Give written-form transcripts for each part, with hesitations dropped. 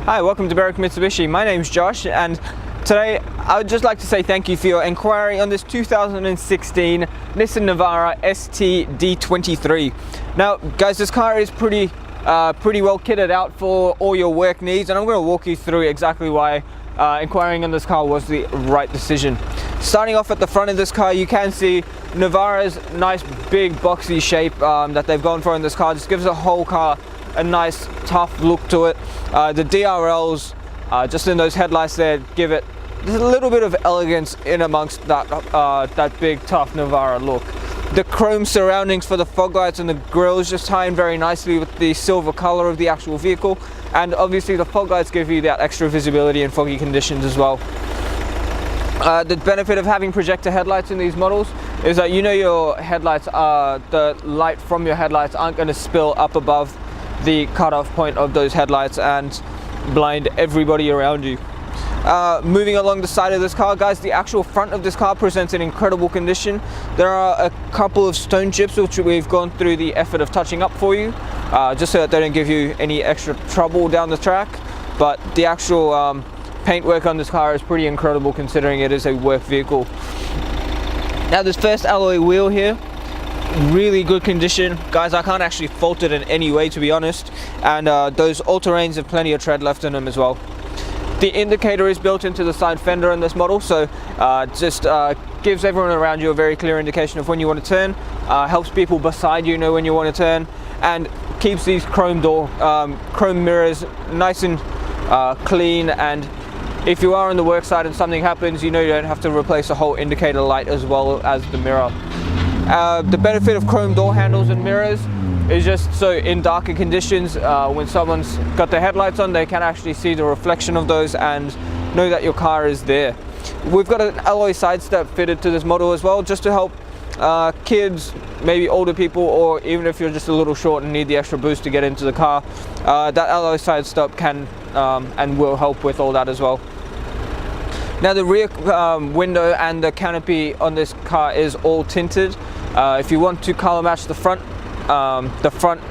Hi, welcome to Berwick Mitsubishi. My name's Josh, and today I would just like to say thank you for your inquiry on this 2016 Nissan Navara ST D23. Now guys, this car is pretty well kitted out for all your work needs, and I'm going to walk you through exactly why inquiring on this car was the right decision. Starting off at the front of this car, you can see Navara's nice big boxy shape that they've gone for in this car. Just gives the whole car a nice tough look to it. The DRLs just in those headlights there give it just a little bit of elegance in amongst that that big tough Navara look. The chrome surroundings for the fog lights and the grills just tie in very nicely with the silver color of the actual vehicle, and obviously the fog lights give you that extra visibility in foggy conditions as well. The benefit of having projector headlights in these models is that your headlights the light from your headlights aren't going to spill up above the cutoff point of those headlights and blind everybody around you. Moving along the side of this car, guys, the actual front of this car presents in incredible condition. There are a couple of stone chips which we've gone through the effort of touching up for you, just so that they don't give you any extra trouble down the track. But the actual paintwork on this car is pretty incredible considering it is a work vehicle. Now this first alloy wheel here, really good condition, guys. I can't actually fault it in any way, to be honest, and those all-terrains have plenty of tread left in them as well. The indicator is built into the side fender in this model, so just gives everyone around you a very clear indication of when you want to turn, helps people beside you know when you want to turn, and keeps these chrome mirrors nice and clean. And if you are on the work side and something happens, you don't have to replace the whole indicator light as well as the mirror. The benefit of chrome door handles and mirrors is just so in darker conditions, when someone's got their headlights on, they can actually see the reflection of those and know that your car is there. We've got an alloy side step fitted to this model as well, just to help kids, maybe older people, or even if you're just a little short and need the extra boost to get into the car, that alloy side step can and will help with all that as well. Now the rear window and the canopy on this car is all tinted. If you want to color match the front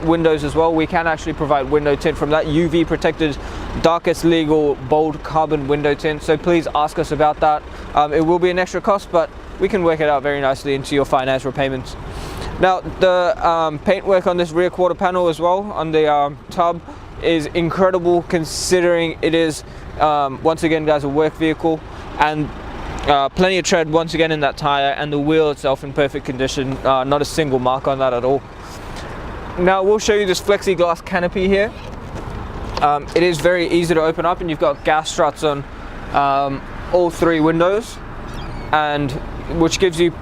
windows as well, we can actually provide window tint from that UV protected, darkest legal bold carbon window tint, so please ask us about that. It will be an extra cost, but we can work it out very nicely into your finance repayments. Now the paintwork on this rear quarter panel as well on the tub is incredible considering it is once again, guys, a work vehicle, and plenty of tread once again in that tire, and the wheel itself in perfect condition, not a single mark on that at all. Now we'll show you this plexiglass canopy here. It is very easy to open up, and you've got gas struts on all three windows, and which gives you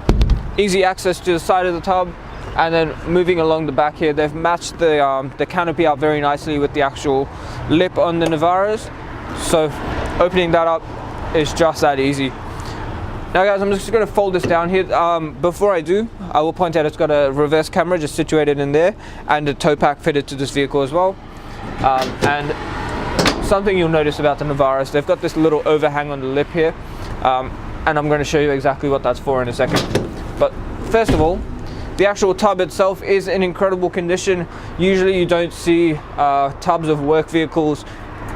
easy access to the side of the tub. And then moving along the back here, they've matched the canopy up very nicely with the actual lip on the Navaras, so opening that up is just that easy. Now guys, I'm just going to fold this down here. Before I do, I will point out it's got a reverse camera just situated in there, and a tow pack fitted to this vehicle as well. And something you'll notice about the Navara is they've got this little overhang on the lip here, and I'm going to show you exactly what that's for in a second. But first of all, the actual tub itself is in incredible condition. Usually you don't see tubs of work vehicles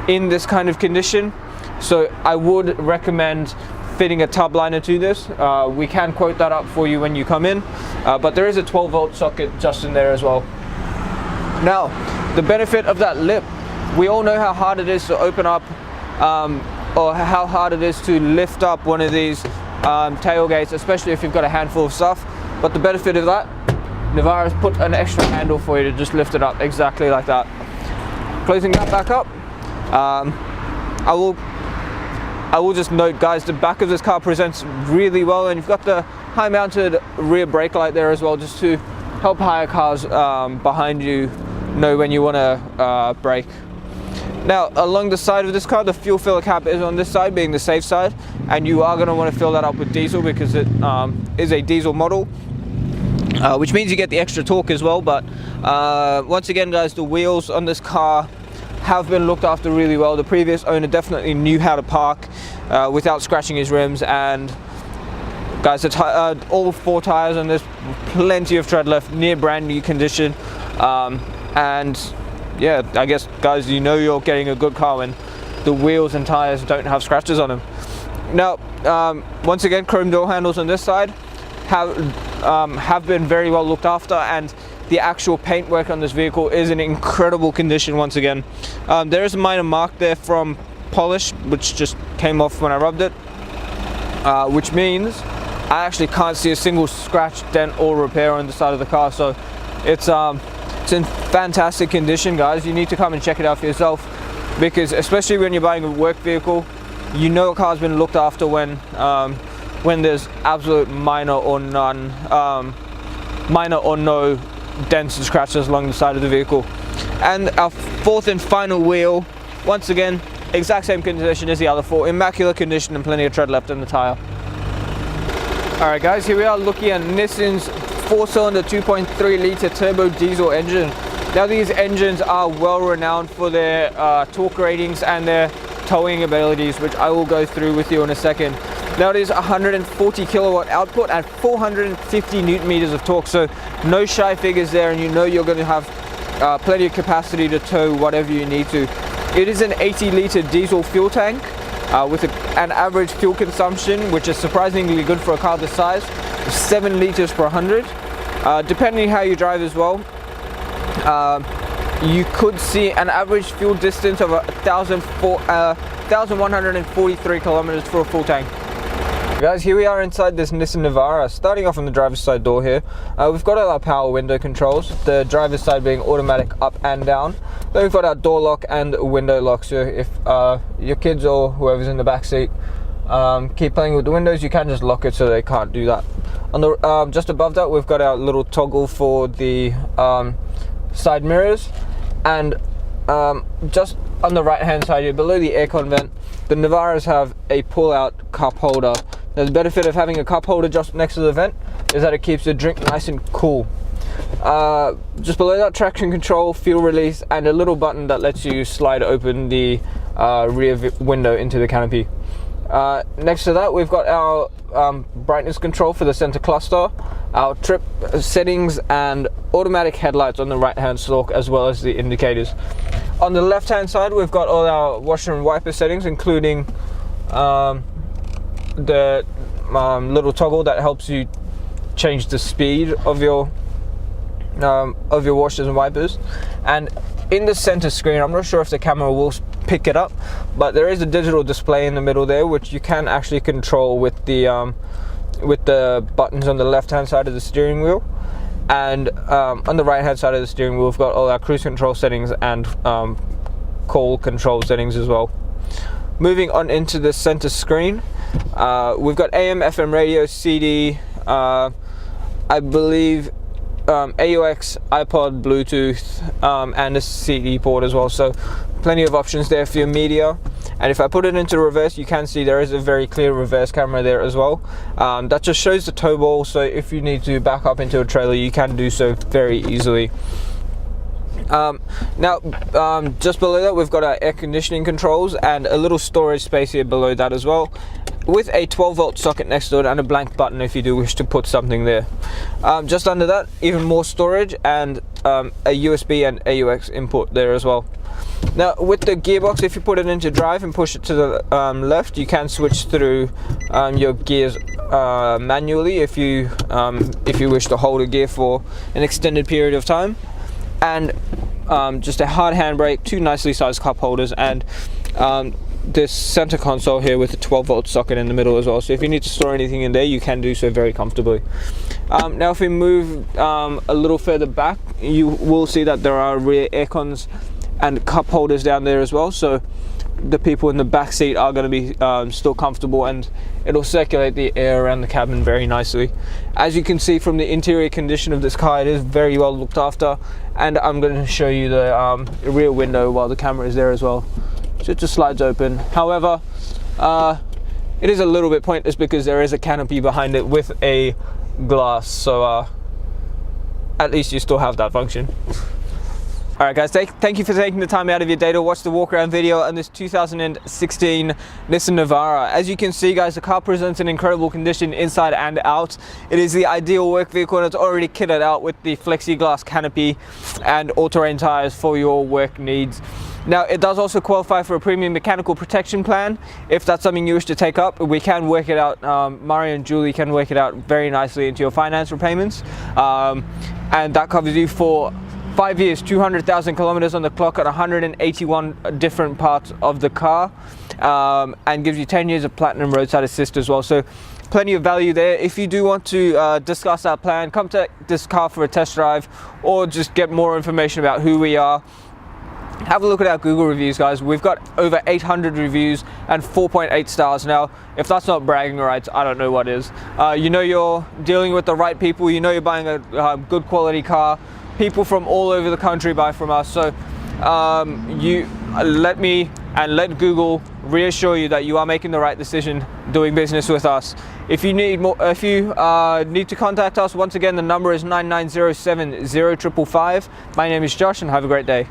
in this kind of condition, so I would recommend fitting a tub liner to this. We can quote that up for you when you come in, but there is a 12-volt socket just in there as well. Now the benefit of that lip, we all know how hard it is to open up or how hard it is to lift up one of these tailgates, especially if you've got a handful of stuff. But the benefit of that, Navara's put an extra handle for you to just lift it up exactly like that. Closing that back up, I will just note, guys, the back of this car presents really well, and you've got the high mounted rear brake light there as well, just to help higher cars behind you know when you want to brake. Now along the side of this car, the fuel filler cap is on this side, being the safe side, and you are going to want to fill that up with diesel because it is a diesel model, which means you get the extra torque as well. But once again, guys, the wheels on this car have been looked after really well. The previous owner definitely knew how to park without scratching his rims, and guys, all four tires on this, plenty of tread left, near brand new condition, and yeah, I guess, guys, you're getting a good car when the wheels and tires don't have scratches on them. Now, once again, chrome door handles on this side have been very well looked after, and the actual paintwork on this vehicle is in incredible condition once again. There is a minor mark there from polish, which just came off when I rubbed it, which means I actually can't see a single scratch, dent or repair on the side of the car. So it's in fantastic condition, guys. You need to come and check it out for yourself, because especially when you're buying a work vehicle, you know a car's been looked after when there's absolute minor or no dents and scratches along the side of the vehicle. And our fourth and final wheel, once again, exact same condition as the other four, immaculate condition and plenty of tread left in the tire. Alright guys, here we are looking at Nissan's 4-cylinder 2.3 litre turbo diesel engine. Now these engines are well renowned for their torque ratings and their towing abilities, which I will go through with you in a second. Now it is 140 kilowatt output at 450 newton meters of torque, so no shy figures there, and you know you're going to have plenty of capacity to tow whatever you need to. It is an 80 litre diesel fuel tank with an average fuel consumption, which is surprisingly good for a car this size, 7 litres per 100. Depending how you drive as well, you could see an average fuel distance of 1,143 kilometers for a full tank. Guys, here we are inside this Nissan Navara. Starting off on the driver's side door here, we've got our power window controls, the driver's side being automatic up and down. Then we've got our door lock and window lock, so if your kids or whoever's in the back seat keep playing with the windows, you can just lock it so they can't do that. On the just above that, we've got our little toggle for the side mirrors, and just on the right hand side here, below the aircon vent, the Navaras have a pull-out cup holder. Now, the benefit of having a cup holder just next to the vent is that it keeps the drink nice and cool. Just below that, traction control, fuel release, and a little button that lets you slide open the rear window into the canopy. Next to that, we've got our brightness control for the center cluster, our trip settings, and automatic headlights on the right hand stalk, as well as the indicators. On the left hand side, we've got all our washer and wiper settings, including the little toggle that helps you change the speed of your washers and wipers. And in the center screen, I'm not sure if the camera will pick it up, but there is a digital display in the middle there, which you can actually control with the buttons on the left hand side of the steering wheel. And on the right hand side of the steering wheel, we've got all our cruise control settings and call control settings as well. Moving on into the center screen, we've got AM, FM radio, CD, I believe AUX, iPod, Bluetooth, and a CD port as well. So plenty of options there for your media. And if I put it into reverse, you can see there is a very clear reverse camera there as well. That just shows the tow ball, so if you need to back up into a trailer, you can do so very easily. Now, just below that, we've got our air conditioning controls and a little storage space here below that as well, with a 12-volt socket next to it and a blank button if you do wish to put something there. Just under that, even more storage and a USB and AUX input there as well. Now, with the gearbox, if you put it into drive and push it to the left, you can switch through your gears manually if you wish to hold a gear for an extended period of time. And just a hard handbrake, two nicely sized cup holders, and this center console here with a 12-volt socket in the middle as well. So if you need to store anything in there, you can do so very comfortably. Now, if we move a little further back, you will see that there are rear air cons and cup holders down there as well, so the people in the back seat are going to be still comfortable, and it'll circulate the air around the cabin very nicely. As you can see from the interior condition of this car, it is very well looked after, and I'm going to show you the rear window while the camera is there as well. So it just slides open. However, it is a little bit pointless because there is a canopy behind it with a glass, so at least you still have that function. Alright guys, thank you for taking the time out of your day to watch the walk around video on this 2016 Nissan Navara. As you can see guys, the car presents in incredible condition inside and out. It is the ideal work vehicle and it's already kitted out with the flexiglass canopy and all-terrain tires for your work needs. Now it does also qualify for a premium mechanical protection plan. If that's something you wish to take up, we can work it out. Mario and Julie can work it out very nicely into your finance repayments, and that covers you for 5 years, 200,000 kilometers on the clock at 181 different parts of the car, and gives you 10 years of platinum roadside assist as well. So plenty of value there. If you do want to discuss our plan, come to this car for a test drive or just get more information about who we are, have a look at our Google reviews guys. We've got over 800 reviews and 4.8 stars. Now if that's not bragging rights, I don't know what is. You know you're dealing with the right people, you know you're buying a good quality car. People from all over the country buy from us, so you let me and let Google reassure you that you are making the right decision doing business with us. If you need more, if you need to contact us, once again the number is 99070555. My name is Josh and have a great day.